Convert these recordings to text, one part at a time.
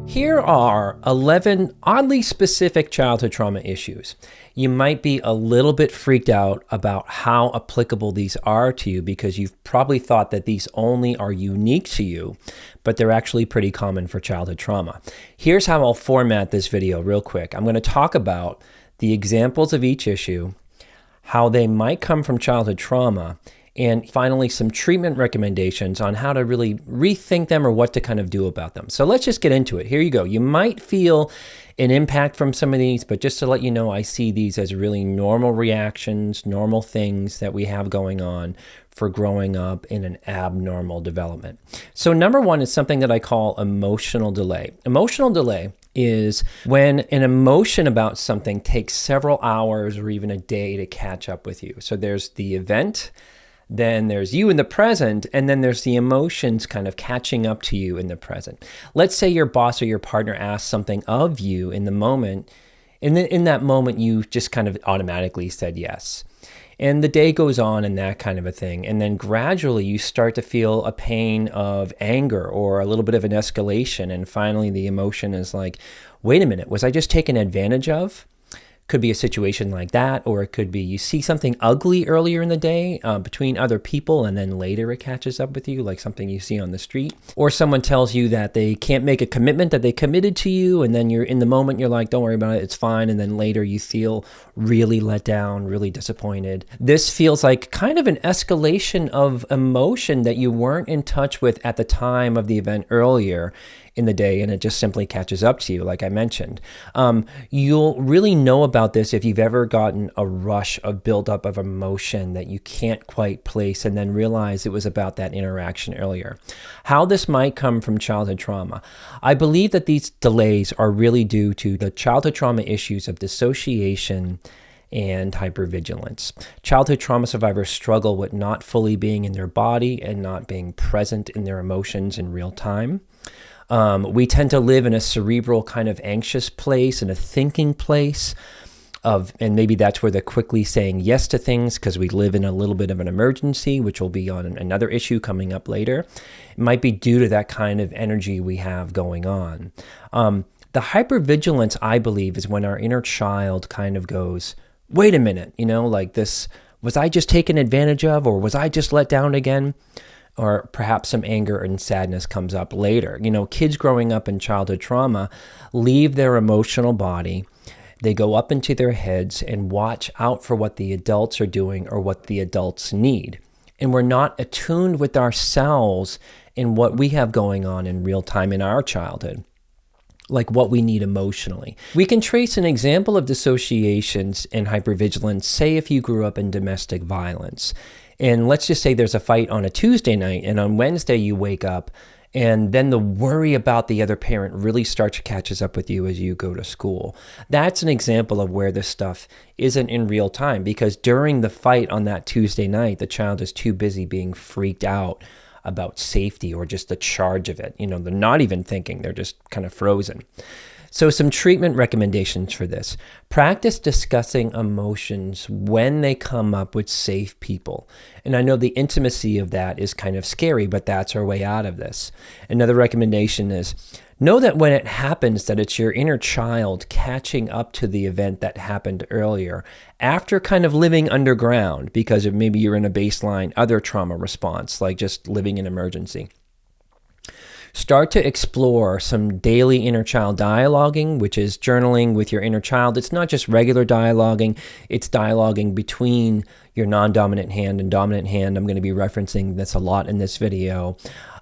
Here are 11 oddly specific childhood trauma issues. You might be a little bit freaked out about how applicable these are to you because you've probably thought that these only are unique to you, but they're actually pretty common for childhood trauma. Here's how I'll format this video real quick. I'm going to talk about the examples of each issue, how they might come from childhood trauma, and finally some treatment recommendations on how to really rethink them or what to kind of do about them. So let's just get into it. Here you go. You might feel an impact from some of these, but just to let you know, I see these as really normal reactions, normal things that we have going on for growing up in an abnormal development. So number one is something that I call emotional delay. Emotional delay is when an emotion about something takes several hours or even a day to catch up with you. So there's the event, then there's you in the present, and then there's the emotions kind of catching up to you in the present. Let's say your boss or your partner asks something of you in the moment, and then in that moment you just kind of automatically said yes. And the day goes on and that kind of a thing. And then gradually you start to feel a pain of anger or a little bit of an escalation. And finally the emotion is like, wait a minute, was I just taken advantage of? Could be a situation like that, or it could be you see something ugly earlier in the day between other people, and then later it catches up with you, like something you see on the street. Or someone tells you that they can't make a commitment that they committed to you, and then you're in the moment, you're like, don't worry about it, it's fine. And then later you feel really let down, really disappointed. This feels like kind of an escalation of emotion that you weren't in touch with at the time of the event earlier in the day, and it just simply catches up to you, like I mentioned. You'll really know about this if you've ever gotten a rush of buildup of emotion that you can't quite place and then realize it was about that interaction earlier. How this might come from childhood trauma. I believe that these delays are really due to the childhood trauma issues of dissociation and hypervigilance. Childhood trauma survivors struggle with not fully being in their body and not being present in their emotions in real time. We tend to live in a cerebral kind of anxious place, in a thinking place and maybe that's where they're quickly saying yes to things because we live in a little bit of an emergency, which will be on another issue coming up later. It might be due to that kind of energy we have going on. The hypervigilance, I believe, is when our inner child kind of goes, wait a minute, like this, was I just taken advantage of, or was I just let down again? Or perhaps some anger and sadness comes up later. Kids growing up in childhood trauma leave their emotional body. They go up into their heads and watch out for what the adults are doing or what the adults need. And we're not attuned with ourselves in what we have going on in real time in our childhood, like what we need emotionally. We can trace an example of dissociations and hypervigilance, say if you grew up in domestic violence. And let's just say there's a fight on a Tuesday night, and on Wednesday you wake up, and then the worry about the other parent really catches up with you as you go to school. That's an example of where this stuff isn't in real time, because during the fight on that Tuesday night, the child is too busy being freaked out about safety or just the charge of it. They're not even thinking, they're just kind of frozen. So some treatment recommendations for this. Practice discussing emotions when they come up with safe people. And I know the intimacy of that is kind of scary, but that's our way out of this. Another recommendation is know that when it happens that it's your inner child catching up to the event that happened earlier after kind of living underground because of maybe you're in a baseline other trauma response, like just living in emergency. Start to explore some daily inner child dialoguing, which is journaling with your inner child. It's not just regular dialoguing, it's dialoguing between your non-dominant hand and dominant hand. I'm going to be referencing this a lot in this video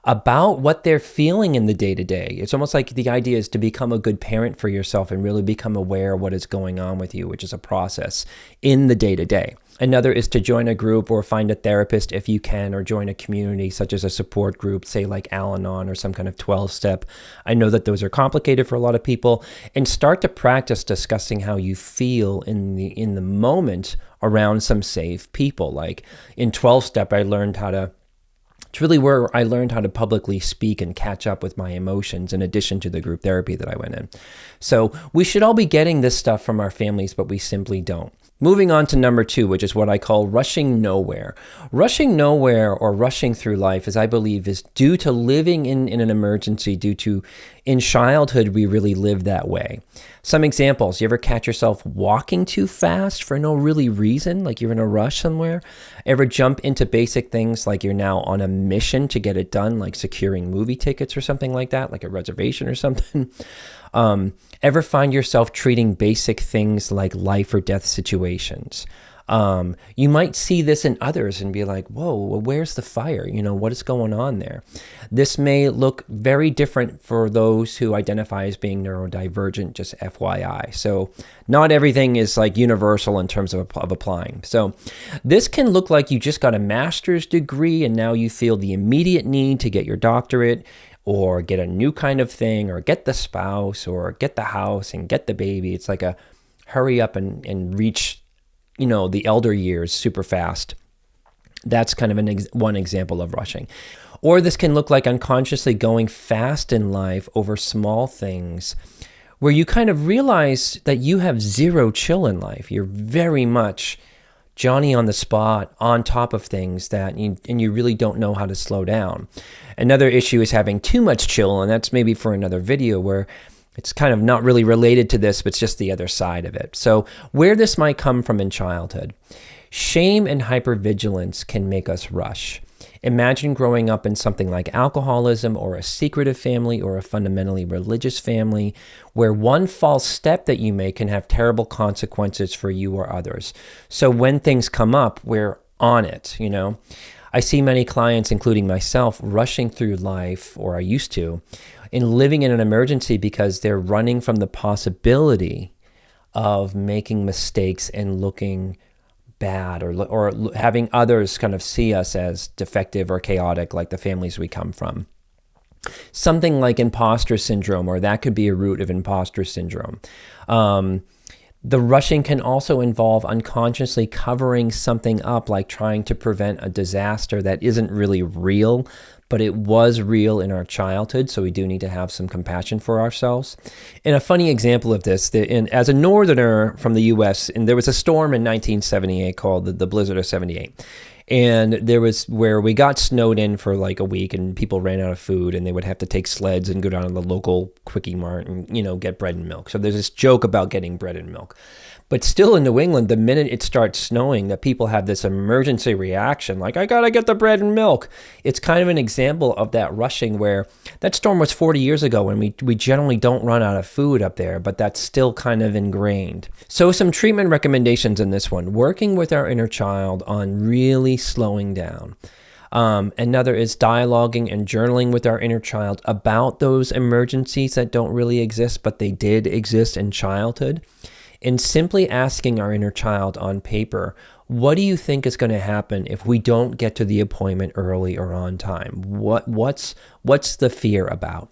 about what they're feeling in the day-to-day. It's almost like the idea is to become a good parent for yourself and really become aware of what is going on with you, which is a process in the day-to-day. Another is to join a group or find a therapist if you can, or join a community such as a support group, say like Al-Anon or some kind of 12-step. I know that those are complicated for a lot of people. And start to practice discussing how you feel in the moment around some safe people. Like in 12-step, it's really where I learned how to publicly speak and catch up with my emotions in addition to the group therapy that I went in. So we should all be getting this stuff from our families, but we simply don't. Moving on to number 2, which is what I call rushing nowhere. Rushing nowhere or rushing through life, as I believe, is due to living in an emergency, due to in childhood, we really lived that way. Some examples, you ever catch yourself walking too fast for no really reason, like you're in a rush somewhere? Ever jump into basic things like you're now on a mission to get it done, like securing movie tickets or something like that, like a reservation or something? Ever find yourself treating basic things like life or death situations? You might see this in others and be like, whoa, well, where's the fire? What is going on there? This may look very different for those who identify as being neurodivergent, just FYI. So not everything is like universal in terms of applying. So this can look like you just got a master's degree and now you feel the immediate need to get your doctorate, or get a new kind of thing, or get the spouse, or get the house and get the baby. It's like a hurry up and reach the elder years super fast. That's kind of one example of rushing. Or this can look like unconsciously going fast in life over small things where you kind of realize that you have zero chill in life. You're very much Johnny on the spot, on top of things and you really don't know how to slow down. Another issue is having too much chill, and that's maybe for another video where it's kind of not really related to this, but it's just the other side of it. So where this might come from in childhood, shame and hypervigilance can make us rush. Imagine growing up in something like alcoholism or a secretive family or a fundamentally religious family where one false step that you make can have terrible consequences for you or others. So when things come up, we're on it, I see many clients, including myself, rushing through life, or I used to, in living in an emergency because they're running from the possibility of making mistakes and looking bad, or having others kind of see us as defective or chaotic, like the families we come from. Something like imposter syndrome, or that could be a root of imposter syndrome. The rushing can also involve unconsciously covering something up, like trying to prevent a disaster that isn't really real, but it was real in our childhood, so we do need to have some compassion for ourselves. And a funny example of this, as a northerner from the U.S., and there was a storm in 1978 called the Blizzard of 78. And there was where we got snowed in for like a week and people ran out of food and they would have to take sleds and go down to the local Quickie Mart and, get bread and milk. So there's this joke about getting bread and milk. But still in New England, the minute it starts snowing, that people have this emergency reaction, like, I gotta get the bread and milk. It's kind of an example of that rushing where that storm was 40 years ago and we generally don't run out of food up there, but that's still kind of ingrained. So some treatment recommendations in this one, working with our inner child on really slowing down. Another is dialoguing and journaling with our inner child about those emergencies that don't really exist, but they did exist in childhood. And simply asking our inner child on paper, what do you think is going to happen if we don't get to the appointment early or on time? What's the fear about?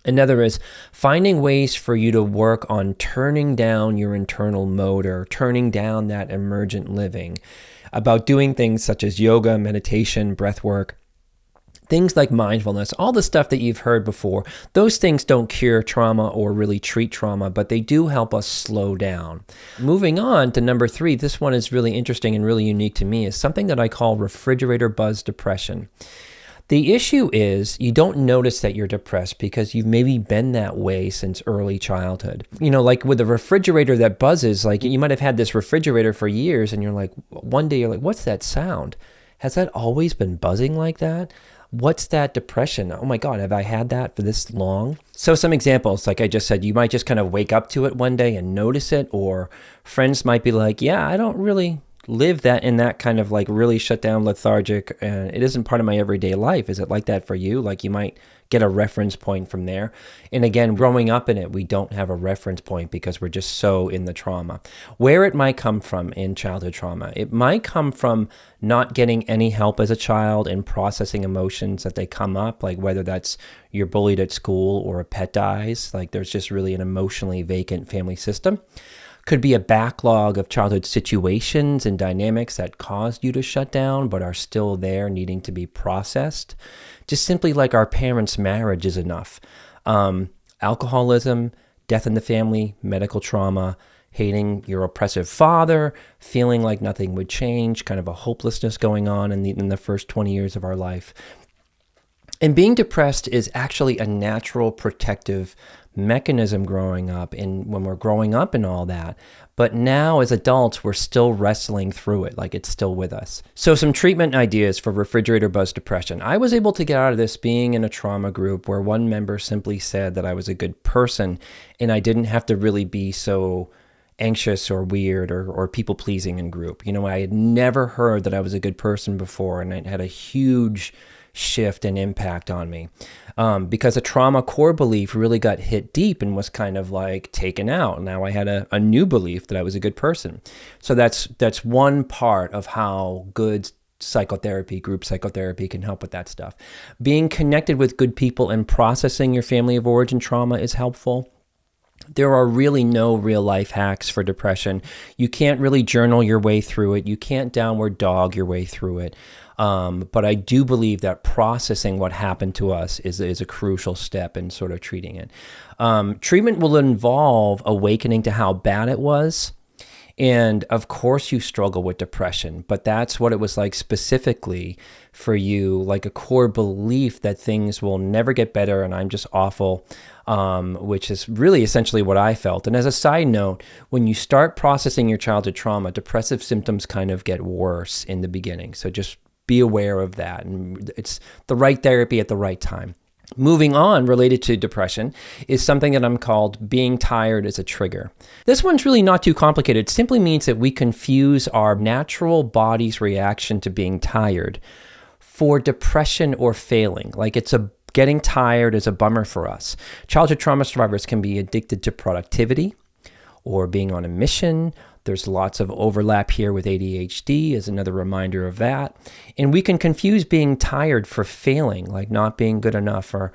Another is finding ways for you to work on turning down your internal motor, turning down that emergent living, about doing things such as yoga, meditation, breath work, things like mindfulness, all the stuff that you've heard before. Those things don't cure trauma or really treat trauma, but they do help us slow down. Moving on to number 3, this one is really interesting and really unique to me, is something that I call refrigerator buzz depression. The issue is you don't notice that you're depressed because you've maybe been that way since early childhood. Like with a refrigerator that buzzes, like you might have had this refrigerator for years and you're like, one day you're like, what's that sound? Has that always been buzzing like that? What's that depression? Oh my God, have I had that for this long? So some examples, like I just said, you might just kind of wake up to it one day and notice it, or friends might be like, yeah, I don't really live that in that kind of like really shut down, lethargic, and it isn't part of my everyday life. Is it like that for you? Like you might get a reference point from there. And again, growing up in it, we don't have a reference point because we're just so in the trauma. Where it might come from in childhood trauma, it might come from not getting any help as a child in processing emotions that they come up, like whether that's you're bullied at school or a pet dies, like there's just really an emotionally vacant family system. Could be a backlog of childhood situations and dynamics that caused you to shut down but are still there needing to be processed. Just simply like our parents' marriage is enough. Alcoholism, death in the family, medical trauma, hating your oppressive father, feeling like nothing would change, kind of a hopelessness going on in the first 20 years of our life. And being depressed is actually a natural protective mechanism growing up, and when we're growing up and all that. But now as adults, we're still wrestling through it, like it's still with us. So some treatment ideas for refrigerator buzz depression. I was able to get out of this being in a trauma group where one member simply said that I was a good person and I didn't have to really be so anxious or weird or people-pleasing in group. You know, I had never heard that I was a good person before, and it had a huge shift and impact on me because a trauma core belief really got hit deep and was kind of like taken out. Now I had a new belief that I was a good person. So that's one part of how good psychotherapy, group psychotherapy can help with that stuff. Being connected with good people and processing your family of origin trauma is helpful. There are really no real life hacks for depression. You can't really journal your way through it. You can't downward dog your way through it. But I do believe that processing what happened to us is a crucial step in sort of treating it. Treatment will involve awakening to how bad it was. And of course you struggle with depression, but that's what it was like specifically for you, like a core belief that things will never get better and I'm just awful, which is really essentially what I felt. And as a side note, when you start processing your childhood trauma, depressive symptoms kind of get worse in the beginning. So just be aware of that. And it's the right therapy at the right time. Moving on, related to depression, is something that I'm called being tired as a trigger. This one's really not too complicated. It simply means that we confuse our natural body's reaction to being tired for depression or failing. Like getting tired is a bummer for us. Childhood trauma survivors can be addicted to productivity or being on a mission. There's lots of overlap here with ADHD as another reminder of that. And we can confuse being tired for failing, like not being good enough, or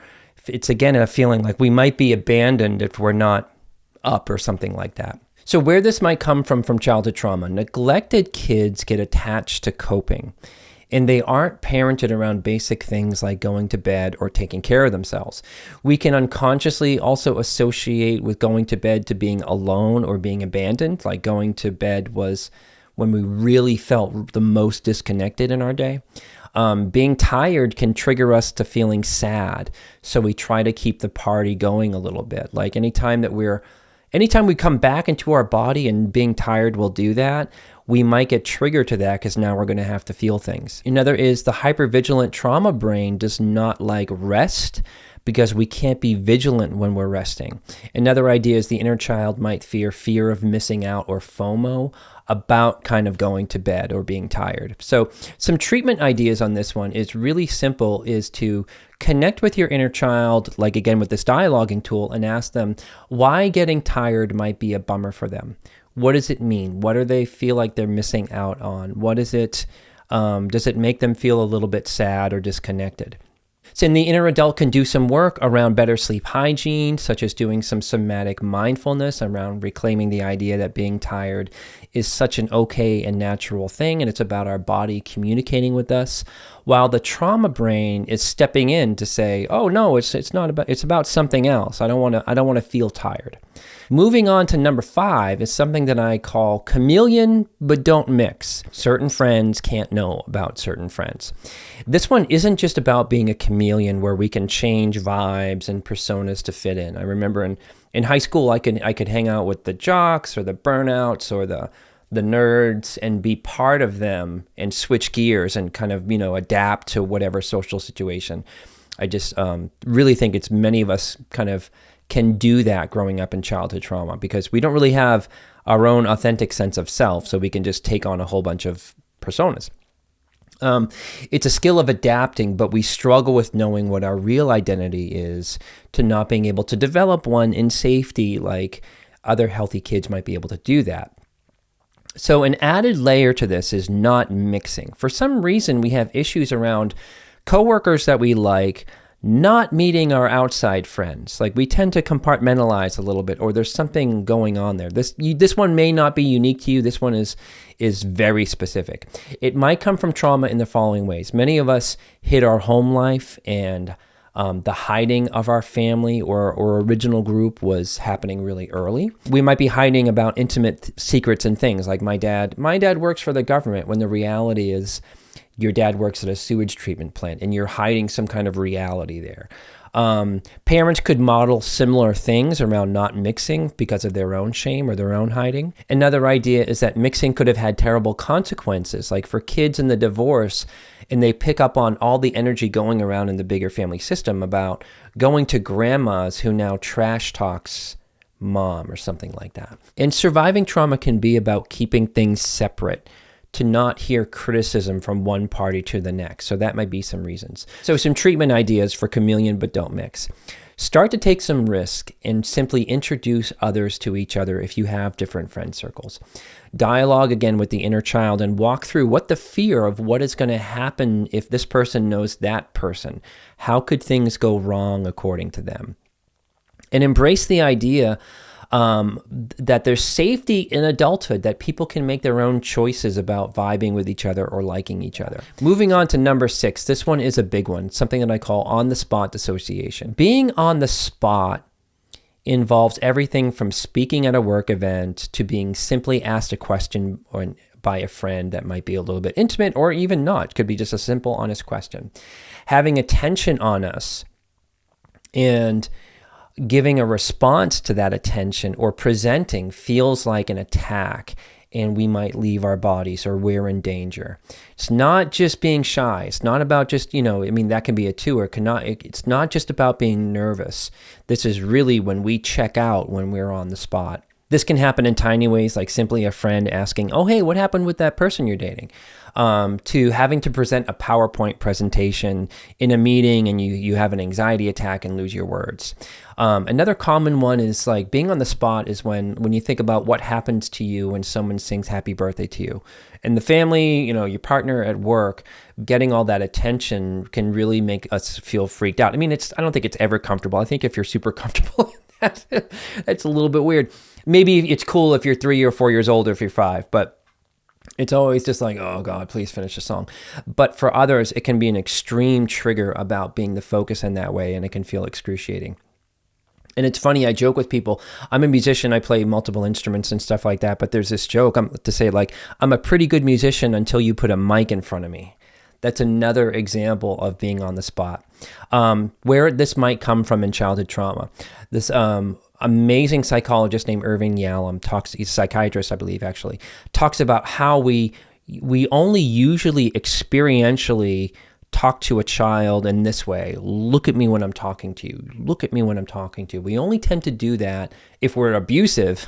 it's again a feeling like we might be abandoned if we're not up or something like that. So where this might come from childhood trauma, neglected kids get attached to coping. And they aren't parented around basic things like going to bed or taking care of themselves. We can unconsciously also associate with going to bed to being alone or being abandoned, like going to bed was when we really felt the most disconnected in our day. Being tired can trigger us to feeling sad, so we try to keep the party going a little bit. Like anytime we come back into our body and being tired will do that, we might get triggered to that because now we're going to have to feel things. Another is the hypervigilant trauma brain does not like rest because we can't be vigilant when we're resting. Another idea is the inner child might fear of missing out or FOMO about kind of going to bed or being tired. So some treatment ideas on this one is really simple, is to connect with your inner child, like again with this dialoguing tool, and ask them why getting tired might be a bummer for them. What does it mean? What do they feel like they're missing out on? What is it? Does it make them feel a little bit sad or disconnected? So the inner adult can do some work around better sleep hygiene, such as doing some somatic mindfulness around reclaiming the idea that being tired is such an okay and natural thing, and it's about our body communicating with us, while the trauma brain is stepping in to say, "Oh no, it's not about, it's about something else. I don't want to feel tired." Moving on to number 5 is something that I call chameleon, but don't mix. Certain friends can't know about certain friends. This one isn't just about being a chameleon where we can change vibes and personas to fit in. I remember in high school, I could hang out with the jocks or the burnouts or the nerds and be part of them and switch gears and kind of, adapt to whatever social situation. I just really think it's many of us kind of can do that growing up in childhood trauma because we don't really have our own authentic sense of self, so we can just take on a whole bunch of personas. It's a skill of adapting, but we struggle with knowing what our real identity is to not being able to develop one in safety like other healthy kids might be able to do that. So an added layer to this is not mixing. For some reason, we have issues around coworkers that we like not meeting our outside friends. Like we tend to compartmentalize a little bit, or there's something going on there. This one may not be unique to you. This one is very specific. It might come from trauma in the following ways. Many of us hit our home life and The hiding of our family or original group was happening really early. We might be hiding about intimate secrets and things like my dad works for the government, when the reality is your dad works at a sewage treatment plant and you're hiding some kind of reality there. Parents could model similar things around not mixing because of their own shame or their own hiding. Another idea is that mixing could have had terrible consequences, like for kids in the divorce, and they pick up on all the energy going around in the bigger family system about going to grandma's who now trash talks mom or something like that. And surviving trauma can be about keeping things separate, to not hear criticism from one party to the next. So that might be some reasons. So some treatment ideas for chameleon but don't mix. Start to take some risk and simply introduce others to each other if you have different friend circles. Dialogue again with the inner child and walk through what the fear of what is going to happen if this person knows that person. How could things go wrong according to them? And embrace the idea that there's safety in adulthood, that people can make their own choices about vibing with each other or liking each other. Moving on to number 6, this one is a big one, something that I call on-the-spot dissociation. Being on the spot involves everything from speaking at a work event to being simply asked a question by a friend that might be a little bit intimate or even not. It could be just a simple, honest question. Having attention on us and giving a response to that attention or presenting feels like an attack, and we might leave our bodies or we're in danger. It's not just being shy. It's not about just, that can be a two, or it's not just about being nervous. This is really when we check out when we're on the spot. This can happen in tiny ways, like simply a friend asking, oh, hey, what happened with that person you're dating? To having to present a PowerPoint presentation in a meeting and you have an anxiety attack and lose your words. Another common one is like being on the spot is when you think about what happens to you when someone sings happy birthday to you. And the family, your partner at work, getting all that attention can really make us feel freaked out. I don't think it's ever comfortable. I think if you're super comfortable, that's a little bit weird. Maybe it's cool if you're 3 or 4 years old or if you're 5, but it's always just like, oh God, please finish the song. But for others, it can be an extreme trigger about being the focus in that way, and it can feel excruciating. And it's funny, I joke with people, I'm a musician, I play multiple instruments and stuff like that, but there's this joke to say like, I'm a pretty good musician until you put a mic in front of me. That's another example of being on the spot. Where this might come from in childhood trauma. This amazing psychologist named Irving Yalom he's a psychiatrist, I believe, actually, talks about how we only usually experientially talk to a child in this way. Look at me when I'm talking to you. Look at me when I'm talking to you. We only tend to do that if we're abusive,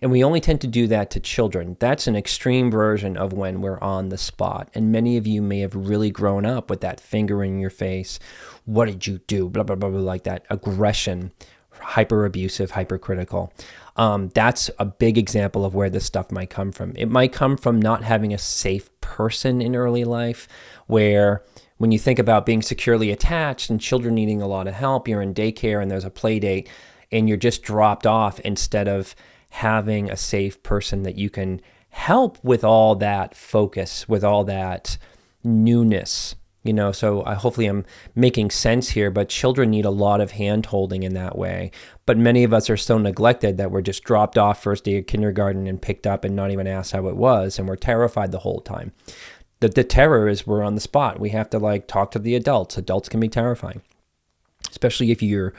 and we only tend to do that to children. That's an extreme version of when we're on the spot. And many of you may have really grown up with that finger in your face. What did you do? Blah, blah, blah, blah, like that aggression, hyper abusive, hypercritical. That's a big example of where this stuff might come from. It might come from not having a safe person in early life, where when you think about being securely attached and children needing a lot of help, you're in daycare and there's a play date and you're just dropped off instead of having a safe person that you can help with all that focus, with all that newness. So hopefully I'm making sense here, but children need a lot of hand-holding in that way. But many of us are so neglected that we're just dropped off first day of kindergarten and picked up and not even asked how it was, and we're terrified the whole time. The terror is we're on the spot. We have to talk to the adults. Adults can be terrifying, especially if you're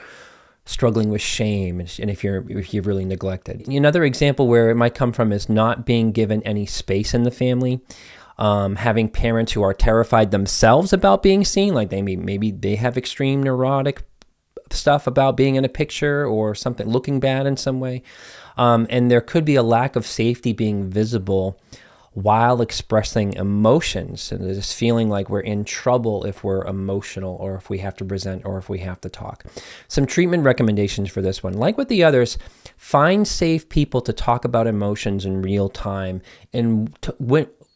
struggling with shame and if you're really neglected. Another example where it might come from is not being given any space in the family. Having parents who are terrified themselves about being seen, like maybe they have extreme neurotic stuff about being in a picture or something, looking bad in some way. And there could be a lack of safety being visible while expressing emotions, and this feeling like we're in trouble if we're emotional or if we have to present or if we have to talk. Some treatment recommendations for this one. Like with the others, find safe people to talk about emotions in real time and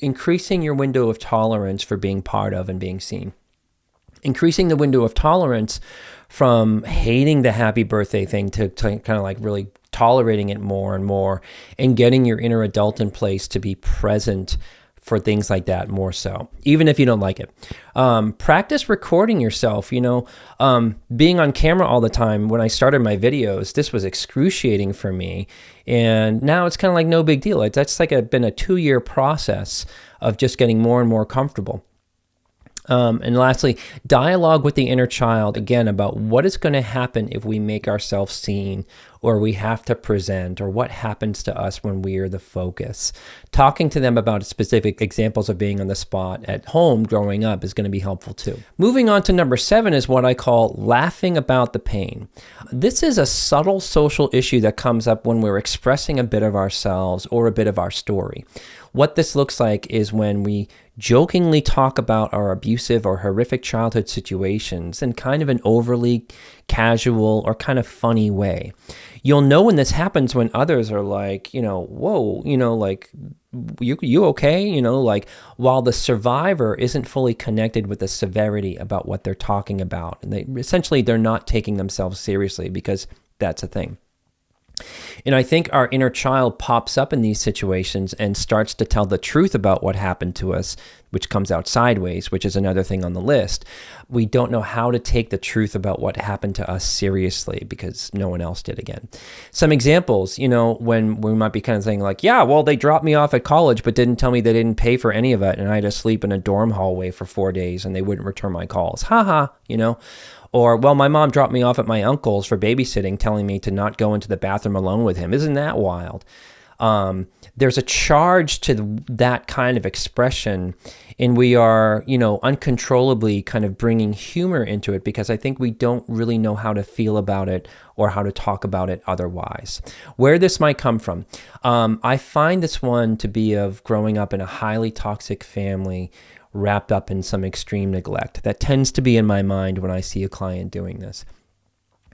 increasing your window of tolerance for being part of and being seen. Increasing the window of tolerance from hating the happy birthday thing to kind of like really tolerating it more and more, and getting your inner adult in place to be present for things like that more so, even if you don't like it. Practice recording yourself. Being on camera all the time, when I started my videos, this was excruciating for me. And now it's kind of like no big deal. That's like been a 2-year process of just getting more and more comfortable. And lastly, dialogue with the inner child, again, about what is going to happen if we make ourselves seen, or we have to present, or what happens to us when we are the focus. Talking to them about specific examples of being on the spot at home growing up is going to be helpful too. Moving on to number 7 is what I call laughing about the pain. This is a subtle social issue that comes up when we're expressing a bit of ourselves or a bit of our story. What this looks like is when we jokingly talk about our abusive or horrific childhood situations in kind of an overly casual or kind of funny way. You'll know when this happens when others are like, whoa, like, you okay? Like, while the survivor isn't fully connected with the severity about what they're talking about. And they're not taking themselves seriously, because that's a thing. And I think our inner child pops up in these situations and starts to tell the truth about what happened to us, which comes out sideways, which is another thing on the list. We don't know how to take the truth about what happened to us seriously because no one else did again. Some examples, when we might be kind of saying like, yeah, well, they dropped me off at college, but didn't tell me they didn't pay for any of it. And I had to sleep in a dorm hallway for 4 days and they wouldn't return my calls. Or, well, my mom dropped me off at my uncle's for babysitting, telling me to not go into the bathroom alone with him. Isn't that wild? There's a charge to that kind of expression, and we are, uncontrollably kind of bringing humor into it because I think we don't really know how to feel about it or how to talk about it otherwise. Where this might come from, I find this one to be of growing up in a highly toxic family wrapped up in some extreme neglect. That tends to be in my mind when I see a client doing this.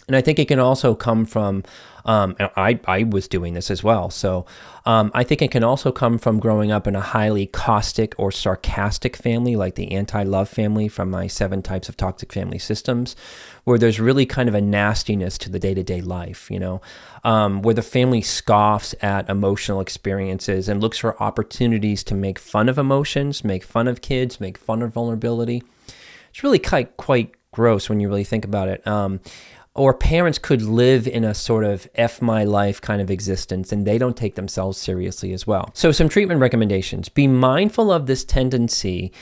And I think it can also come from, I was doing this as well. So I think it can also come from growing up in a highly caustic or sarcastic family, like the anti-love family from my 7 types of toxic family systems, where there's really kind of a nastiness to the day-to-day life, where the family scoffs at emotional experiences and looks for opportunities to make fun of emotions, make fun of kids, make fun of vulnerability. It's really quite gross when you really think about it. Or parents could live in a sort of F my life kind of existence, and they don't take themselves seriously as well. So some treatment recommendations. Be mindful of this tendency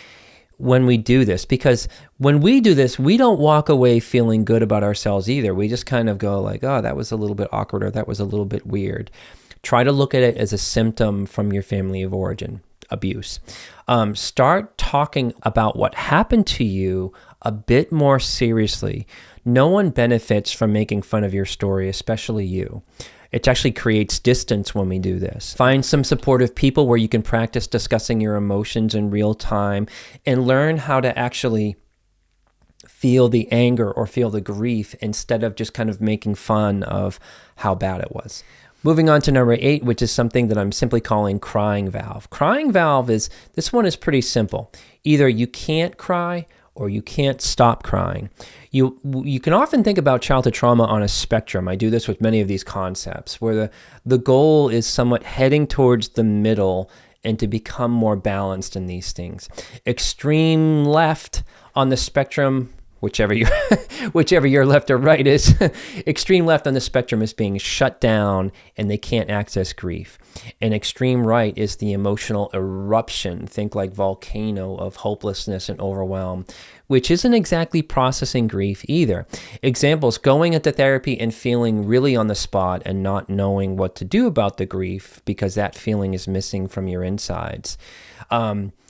when we do this, because when we do this, we don't walk away feeling good about ourselves either. We just kind of go like, oh, that was a little bit awkward, or that was a little bit weird. Try to look at it as a symptom from your family of origin, abuse. Start talking about what happened to you a bit more seriously. No one benefits from making fun of your story, especially you. It actually creates distance when we do this. Find some supportive people where you can practice discussing your emotions in real time and learn how to actually feel the anger or feel the grief instead of just kind of making fun of how bad it was. Moving on to number 8, which is something that I'm simply calling crying valve. Crying valve this one is pretty simple. Either you can't cry or you can't stop crying. You can often think about childhood trauma on a spectrum. I do this with many of these concepts, where the goal is somewhat heading towards the middle and to become more balanced in these things. Extreme left on the spectrum, whichever your left or right is, extreme left on the spectrum is being shut down and they can't access grief. And extreme right is the emotional eruption, think like volcano of hopelessness and overwhelm, which isn't exactly processing grief either. Examples, going into therapy and feeling really on the spot and not knowing what to do about the grief because that feeling is missing from your insides.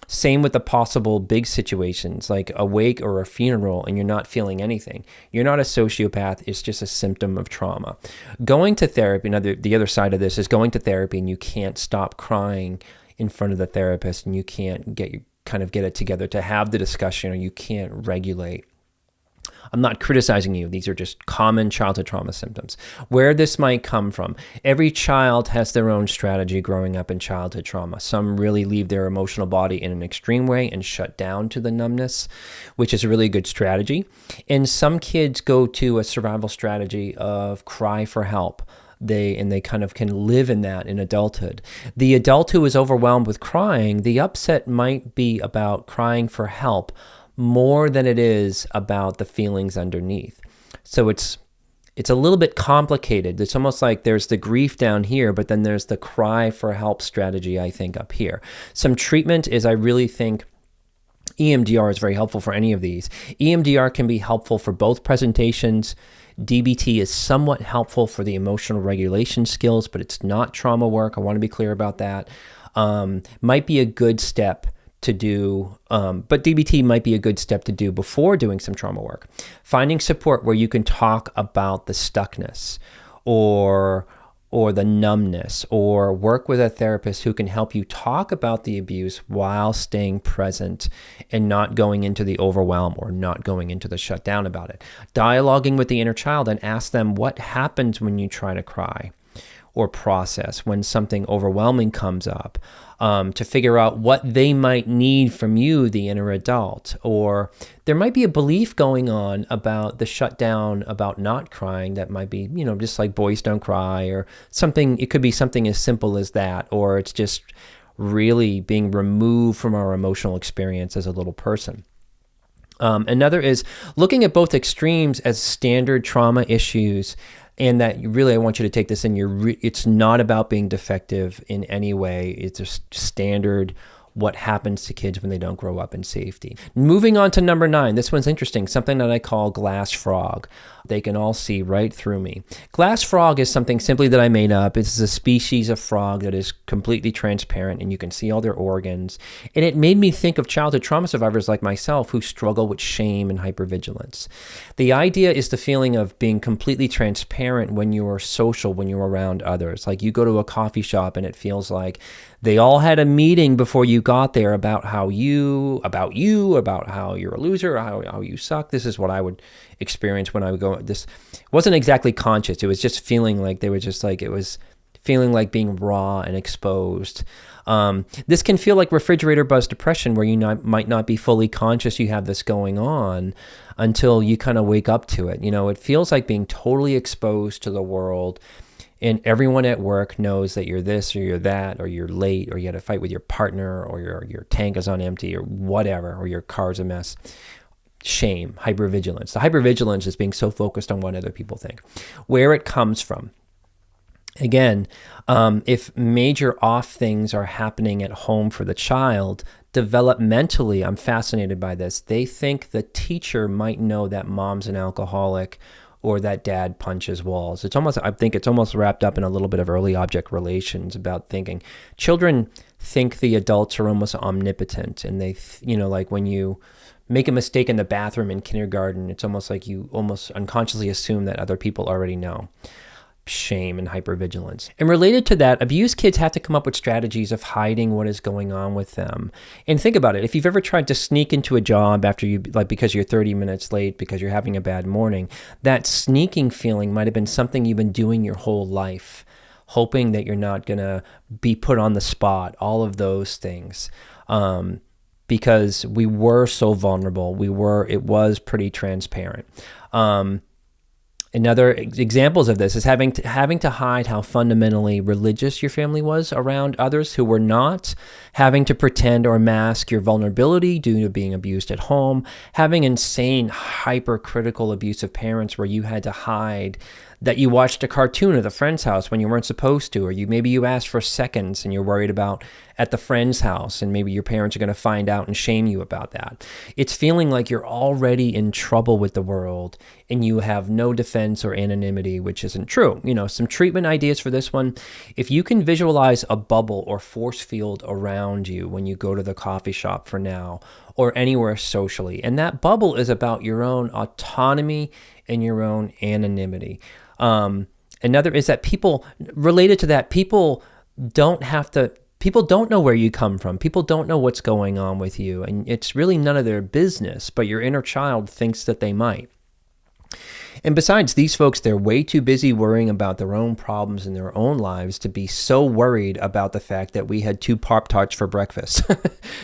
Same with the possible big situations like a wake or a funeral and you're not feeling anything. You're not a sociopath, it's just a symptom of trauma. Going to therapy, the other side of this is going to therapy and you can't stop crying in front of the therapist and you can't get it together to have the discussion, or you can't regulate. I'm not criticizing you. These are just common childhood trauma symptoms. Where this might come from, every child has their own strategy growing up in childhood trauma. Some really leave their emotional body in an extreme way and shut down to the numbness, which is a really good strategy. And some kids go to a survival strategy of cry for help. they kind of can live in that in adulthood. The adult who is overwhelmed with crying, the upset might be about crying for help more than it is about the feelings underneath. So it's a little bit complicated. It's almost like there's the grief down here, but then there's the cry for help strategy, I think, up here. Some treatment is, I really think, EMDR is very helpful for any of these. EMDR can be helpful for both presentations. DBT is somewhat helpful for the emotional regulation skills, but it's not trauma work. I want to be clear about that. Might be a good step to do, but DBT might be a good step to do before doing some trauma work. Finding support where you can talk about the stuckness or the numbness, or work with a therapist who can help you talk about the abuse while staying present and not going into the overwhelm or not going into the shutdown about it. Dialoguing with the inner child and ask them what happens when you try to cry or process when something overwhelming comes up, to figure out what they might need from you, the inner adult. Or there might be a belief going on about the shutdown, about not crying, that might be, just like boys don't cry or something. It could be something as simple as that, or it's just really being removed from our emotional experience as a little person. Another is looking at both extremes as standard trauma issues, and that really, I want you to take this in. It's not about being defective in any way. It's a standard what happens to kids when they don't grow up in safety. Moving on to number 9. This one's interesting, something that I call glass frog. They can all see right through me. Glass frog is something simply that I made up. It's a species of frog that is completely transparent and you can see all their organs. And it made me think of childhood trauma survivors like myself who struggle with shame and hypervigilance. The idea is the feeling of being completely transparent when you're social, when you're around others. Like you go to a coffee shop and it feels like they all had a meeting before you got there about how you're a loser, how you suck. This is what I would experience when I would go. This wasn't exactly conscious. It was just feeling like they were just like, it was feeling like being raw and exposed. This can feel like refrigerator buzz depression, where you might not be fully conscious you have this going on until you kind of wake up to it. It feels like being totally exposed to the world. And everyone at work knows that you're this or you're that, or you're late, or you had a fight with your partner, or your tank is on empty, or whatever, or your car's a mess. Shame, hypervigilance. The hypervigilance is being so focused on what other people think. Where it comes from. Again, if major off things are happening at home for the child, developmentally, I'm fascinated by this. They think the teacher might know that mom's an alcoholic, or that dad punches walls. I think it's almost wrapped up in a little bit of early object relations about thinking. Children think the adults are almost omnipotent, and they, like when you make a mistake in the bathroom in kindergarten, it's almost like you almost unconsciously assume that other people already know. Shame and hypervigilance. And related to that, abused kids have to come up with strategies of hiding what is going on with them. And think about it. If you've ever tried to sneak into a job because you're 30 minutes late because you're having a bad morning, that sneaking feeling might have been something you've been doing your whole life, hoping that you're not going to be put on the spot, all of those things. Because we were so vulnerable. It was pretty transparent. Another examples of this is having to hide how fundamentally religious your family was around others who were not, having to pretend or mask your vulnerability due to being abused at home, having insane, hypercritical, abusive parents where you had to hide that you watched a cartoon at a friend's house when you weren't supposed to, or maybe you asked for seconds and you're worried about at the friend's house, and maybe your parents are going to find out and shame you about that. It's feeling like you're already in trouble with the world and you have no defense or anonymity, which isn't true. Some treatment ideas for this one. If you can visualize a bubble or force field around you when you go to the coffee shop for now, or anywhere socially, and that bubble is about your own autonomy and your own anonymity. Another is that people don't know where you come from. People don't know what's going on with you, and it's really none of their business, but your inner child thinks that they might. And besides, these folks, they're way too busy worrying about their own problems in their own lives to be so worried about the fact that we had 2 Pop-Tarts for breakfast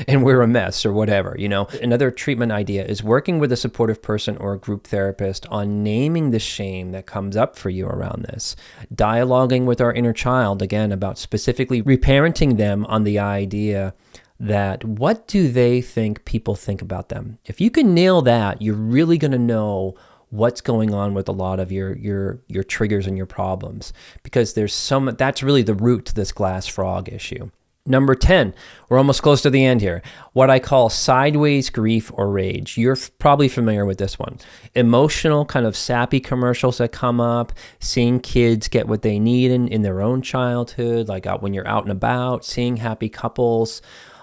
and we're a mess or whatever, Another treatment idea is working with a supportive person or a group therapist on naming the shame that comes up for you around this. Dialoguing with our inner child, again, about specifically reparenting them on the idea that what do they think people think about them? If you can nail that, you're really going to know what's going on with a lot of your triggers and your problems, because that's really the root to this glass frog issue. Number 10, we're almost close to the end here. What I call sideways grief or rage. You're probably familiar with this one. Emotional, kind of sappy commercials that come up, seeing kids get what they need in their own childhood, like when you're out and about, seeing happy couples.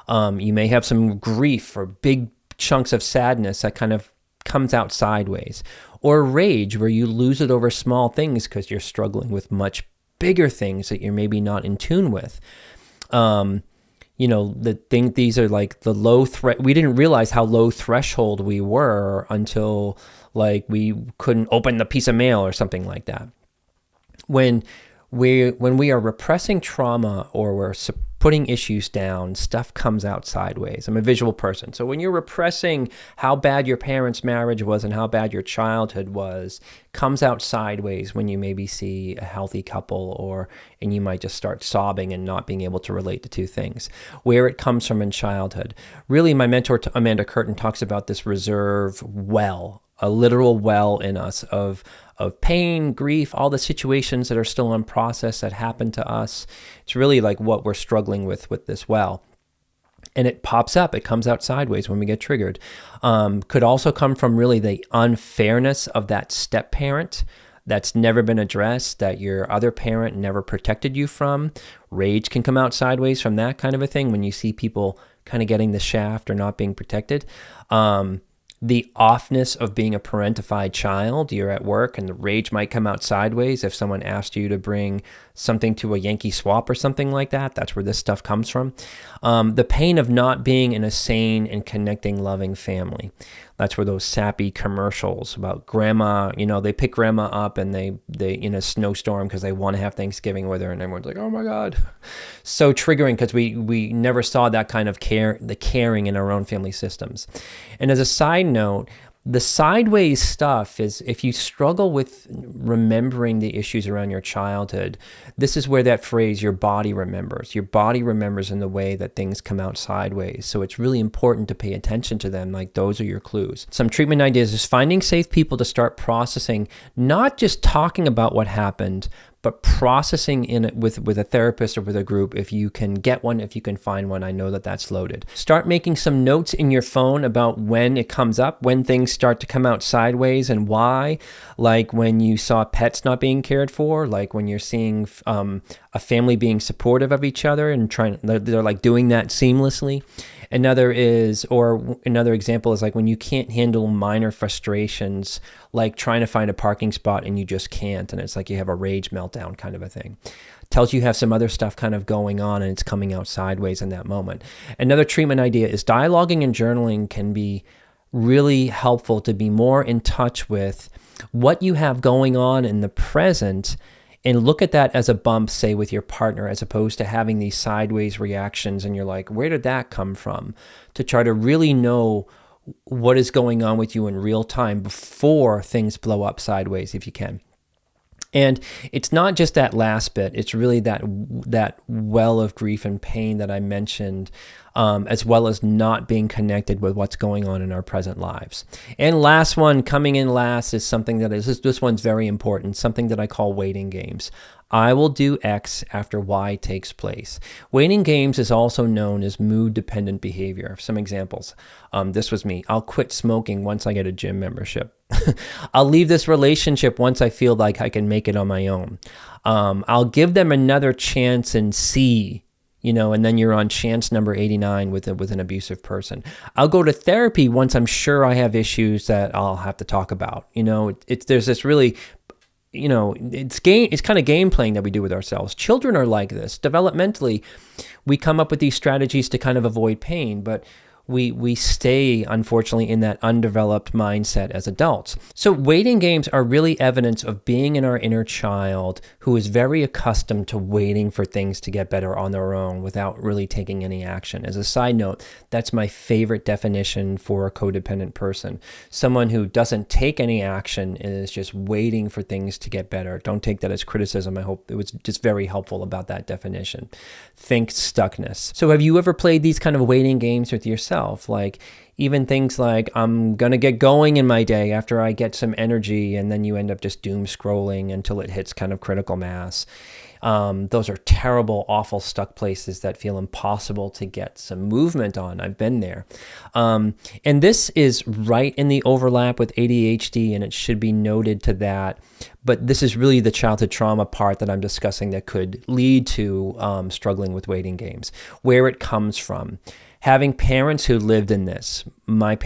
You may have some grief or big chunks of sadness that kind of comes out sideways. Or rage, where you lose it over small things because you're struggling with much bigger things that you're maybe not in tune with. These are like the low threat. We didn't realize how low threshold we were until like we couldn't open the piece of mail or something like that. When we are repressing trauma or we're putting issues down, stuff comes out sideways. I'm a visual person. So when you're repressing how bad your parents' marriage was and how bad your childhood was, comes out sideways when you maybe see a healthy couple and you might just start sobbing and not being able to relate the two things. Where it comes from in childhood. Really, my mentor, Amanda Curtin, talks about this reserve well, a literal well in us of pain, grief, all the situations that are still unprocessed that happen to us. It's really like what we're struggling with this well. And it pops up, it comes out sideways when we get triggered. Could also come from really the unfairness of that step parent that's never been addressed, that your other parent never protected you from. Rage can come out sideways from that kind of a thing when you see people kind of getting the shaft or not being protected. The offness of being a parentified child. You're at work and the rage might come out sideways if someone asked you to bring something to a Yankee swap or something like that. That's where this stuff comes from. The pain of not being in a sane and connecting, loving family. That's where those sappy commercials about grandma, they pick grandma up and they in a snowstorm because they want to have Thanksgiving with her, and everyone's like, oh my God. So triggering because we never saw that kind of the caring in our own family systems. And as a side note, the sideways stuff is if you struggle with remembering the issues around your childhood, this is where that phrase, your body remembers. Your body remembers in the way that things come out sideways. So it's really important to pay attention to them. Like those are your clues. Some treatment ideas is finding safe people to start processing, not just talking about what happened, but processing in it with a therapist or with a group. If you can get one, if you can find one, I know that that's loaded. Start making some notes in your phone about when it comes up, when things start to come out sideways and why. Like when you saw pets not being cared for, like when you're seeing a family being supportive of each other and they're like doing that seamlessly. Another example is like when you can't handle minor frustrations, like trying to find a parking spot and you just can't, and it's like you have a rage meltdown kind of a thing. Tells you have some other stuff kind of going on and it's coming out sideways in that moment. Another treatment idea is dialoguing and journaling can be really helpful to be more in touch with what you have going on in the present and look at that as a bump, say, with your partner, as opposed to having these sideways reactions and you're like, where did that come from? To try to really know what is going on with you in real time before things blow up sideways, if you can. And it's not just that last bit, it's really that well of grief and pain that I mentioned, as well as not being connected with what's going on in our present lives. And last one, coming in last, is something that this one's very important, something that I call waiting games. I will do X after Y takes place. Waiting games is also known as mood-dependent behavior. Some examples. This was me. I'll quit smoking once I get a gym membership. I'll leave this relationship once I feel like I can make it on my own. I'll give them another chance and see, and then you're on chance number 89 with an abusive person. I'll go to therapy once I'm sure I have issues that I'll have to talk about. There's this really, it's kind of game playing that we do with ourselves. Children are like this. Developmentally, we come up with these strategies to kind of avoid pain, but we stay, unfortunately, in that undeveloped mindset as adults. So waiting games are really evidence of being in our inner child who is very accustomed to waiting for things to get better on their own without really taking any action. As a side note, that's my favorite definition for a codependent person. Someone who doesn't take any action and is just waiting for things to get better. Don't take that as criticism. I hope it was just very helpful about that definition. Think stuckness. So have you ever played these kind of waiting games with yourself? Like even things like, I'm going to get going in my day after I get some energy, and then you end up just doom scrolling until it hits kind of critical mass. Those are terrible, awful stuck places that feel impossible to get some movement on. I've been there. And this is right in the overlap with ADHD, and it should be noted to that. But this is really the childhood trauma part that I'm discussing that could lead to struggling with waiting games, where it comes from. Having parents who lived in this, my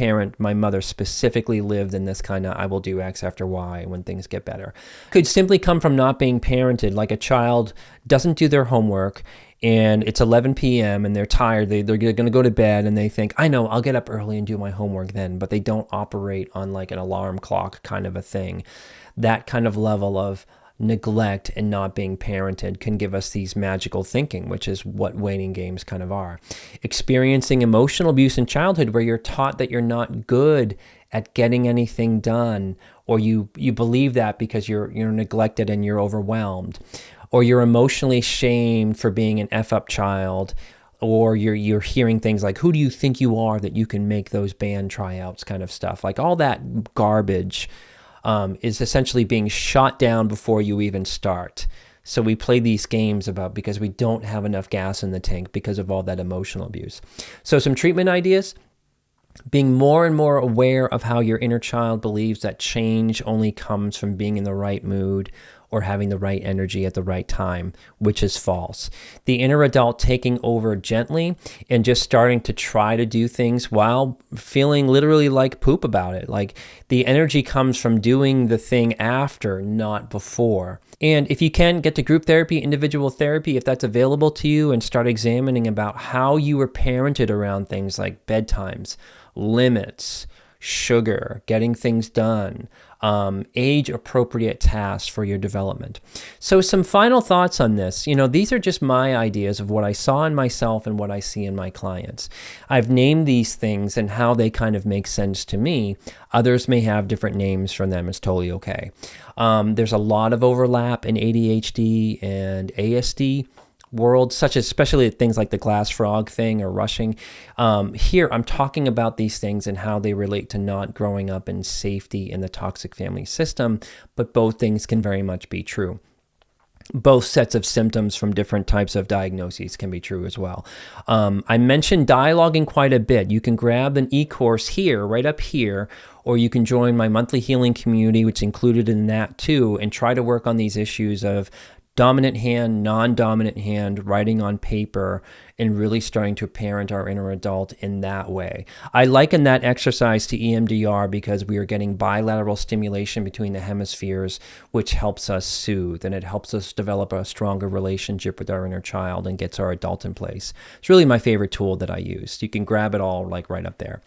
mother specifically lived in this kind of I will do X after Y when things get better, could simply come from not being parented. Like a child doesn't do their homework and it's 11 p.m. and they're tired, they're going to go to bed and they think, I know, I'll get up early and do my homework then, but they don't operate on like an alarm clock kind of a thing. That kind of level of neglect and not being parented can give us these magical thinking, which is what waiting games kind of are. Experiencing emotional abuse in childhood where you're taught that you're not good at getting anything done, or you believe that because you're neglected and you're overwhelmed, or you're emotionally shamed for being an F-up child, or you're hearing things like, who do you think you are that you can make those band tryouts kind of stuff. Like all that garbage is essentially being shot down before you even start. So we play these games because we don't have enough gas in the tank because of all that emotional abuse. So some treatment ideas: being more and more aware of how your inner child believes that change only comes from being in the right mood or having the right energy at the right time, which is false. The inner adult taking over gently and just starting to try to do things while feeling literally like poop about it. Like the energy comes from doing the thing after, not before. And if you can, get to group therapy, individual therapy, if that's available to you, and start examining about how you were parented around things like bedtimes, limits, sugar, getting things done, age-appropriate tasks for your development. So some final thoughts on this. These are just my ideas of what I saw in myself and what I see in my clients. I've named these things and how they kind of make sense to me. Others may have different names for them. It's totally okay. There's a lot of overlap in ADHD and ASD world, such as especially things like the glass frog thing or rushing. Here, I'm talking about these things and how they relate to not growing up in safety in the toxic family system, but both things can very much be true. Both sets of symptoms from different types of diagnoses can be true as well. I mentioned dialoguing quite a bit. You can grab an e-course here, right up here, or you can join my monthly healing community, which is included in that too, and try to work on these issues of dominant hand, non-dominant hand, writing on paper, and really starting to parent our inner adult in that way. I liken that exercise to EMDR because we are getting bilateral stimulation between the hemispheres, which helps us soothe, and it helps us develop a stronger relationship with our inner child and gets our adult in place. It's really my favorite tool that I use. You can grab it all like right up there.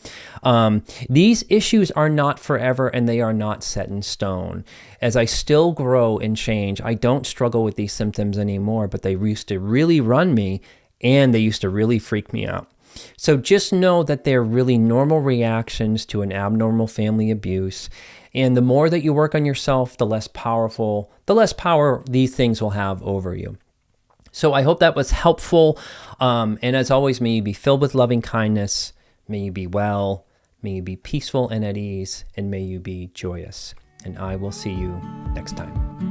These issues are not forever, and they are not set in stone. As I still grow and change, I don't struggle with these symptoms anymore, but they used to really run me, and they used to really freak me out. So just know that they're really normal reactions to an abnormal family abuse. And the more that you work on yourself, the less power these things will have over you. So I hope that was helpful. And as always, may you be filled with loving kindness. May you be well. May you be peaceful and at ease. And may you be joyous. And I will see you next time.